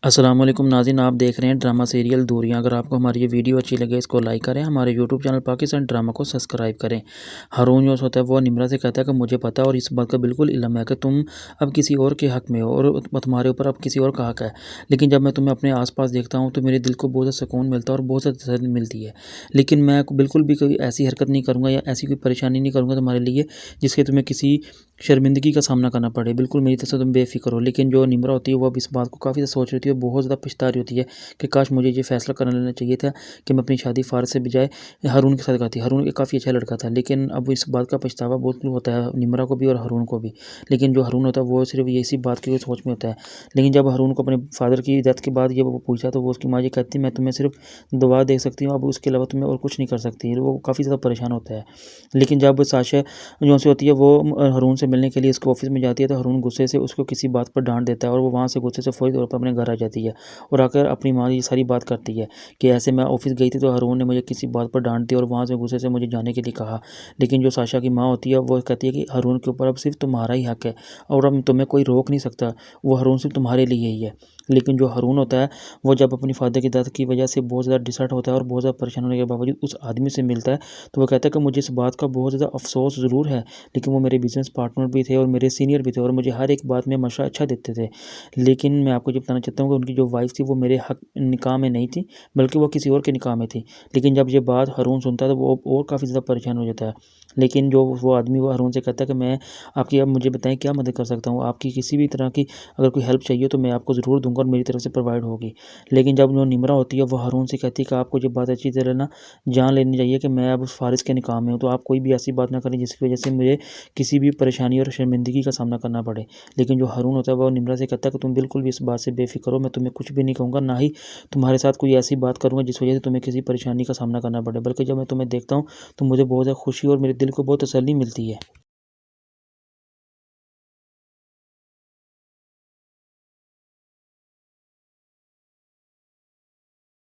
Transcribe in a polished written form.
अस्सलाम वालेकुम नाज़रीन, आप देख रहे हैं ड्रामा सीरियल दूरियां। अगर आपको हमारी ये वीडियो अच्छी लगे इसको लाइक करें, हमारे यूट्यूब चैनल पाकिस्तान ड्रामा को सब्सक्राइब करें। हारून जो होता है वो निम्रा से कहता है कि मुझे पता और इस बात का बिल्कुल इल्म है कि तुम अब किसी और के हक़ में हो और तुम्हारे ऊपर अब किसी और का हक़ है। लेकिन जब मैं तुम्हें अपने आस-पास देखता हूँ तो मेरे दिल को बहुत ज़्यादा सुकून मिलता है और बहुत ज़्यादा तसल्ली मिलती है। लेकिन मैं बिल्कुल भी कोई ऐसी हरकत नहीं करूँगा या ऐसी कोई परेशानी नहीं करूँगा तुम्हारे लिए जिससे तुम्हें किसी शर्मिंदगी का सामना करना पड़े। बिल्कुल मेरी तरफ से तुम बेफ़िक्र हो। लेकिन जो निम्रा होती है वो अब इस बात को काफ़ी ज़्यादा सोच रही थी और बहुत ज़्यादा पछता रही होती है कि काश मुझे ये फ़ैसला कर लेना चाहिए था कि मैं अपनी शादी फ़ारिज़ से बजाय हारून के साथ करती। हारून एक काफ़ी अच्छा लड़का था, लेकिन अब इस बात का पछतावा बहुत होता है निम्रा को भी और हारून को भी। लेकिन जो हारून होता है वो सिर्फ़ इसी बात की सोच में होता है। लेकिन जब हारून को अपने फ़ादर की डेथ के बाद ये वो पूछा तो वो उसकी माँ ये कहती मैं तुम्हें सिर्फ़ दुआ दे सकती हूँ, अब उसके अलावा तुम्हें और कुछ नहीं कर सकती। वो काफ़ी ज़्यादा परेशान होता है। लेकिन जब साशा जो सी होती है वो हारून से मिलने के लिए इसके ऑफ़िस में जाती है तो हारून गुस्से से उसको किसी बात पर डाँट देता है और वो वहाँ से गुस्से से फ़ौरी तौर पर अपने घर आ जाती है और आकर अपनी माँ ये सारी बात करती है कि ऐसे मैं ऑफ़िस गई थी तो हारून ने मुझे किसी बात पर डाँट दी और वहाँ से गुस्से से मुझे जाने के लिए कहा। लेकिन जो साशा की माँ होती है वो कहती है कि हारून के ऊपर अब सिर्फ़ तुम्हारा ही हक़ है और अब तुम्हें कोई रोक नहीं सकता, वो हारून सिर्फ़ तुम्हारे लिए ही है। लेकिन जो हारून होता है वो जब अपनी फ़ादर की डेथ की वजह से बहुत ज़्यादा डिसहर्ट होता है और बहुत ज़्यादा परेशान होने के बावजूद उस आदमी से मिलता है तो वो कहता है कि मुझे इस बात का बहुत ज़्यादा अफ़सोस ज़रूर है, लेकिन वो मेरे बिज़नेस पार्टनर भी थे और मेरे सीनियर भी थे और मुझे हर एक बात में मशवरा अच्छा देते थे। लेकिन मैं आपको ये बताना चाहता हूँ कि उनकी जो वाइफ़ थी वो मेरे हक़ निकाह में नहीं थी, बल्कि वो किसी और के निकाह में थी। लेकिन जब ये बात हारून सुनता है तो वो और काफ़ी ज़्यादा परेशान हो जाता है। लेकिन जो वो आदमी वो हारून से कहता है कि मैं आपकी अब मुझे बताएँ क्या मदद कर सकता हूँ? आपकी किसी भी तरह की अगर कोई हेल्प चाहिए तो मैं आपको ज़रूर दूँगा और मेरी तरफ से प्रोवाइड होगी। लेकिन जब जो निम्रा होती है वो हारून से कहती है कि आपको ये बात अच्छी तरह ना जान लेनी चाहिए कि मैं अब उस फ़ारिज़ के निकाह में हूँ, तो आप कोई भी ऐसी बात ना करें जिसकी वजह से मुझे किसी भी परेशानी और शर्मिंदगी का सामना करना पड़े। लेकिन जो हारून होता है वो निम्रा से कहता है कि तुम बिल्कुल भी इस बात से बेफ़िक्र हो, मैं तुम्हें कुछ भी नहीं कहूँगा, ना ही तुम्हारे साथ कोई ऐसी बात करूँगा जिस वजह से तुम्हें किसी परेशानी का सामना करना पड़े। बल्कि जब मैं तुम्हें देखता हूँ तो मुझे बहुत ज़्यादा खुशी और मेरे दिल को बहुत तसल्ली मिलती है।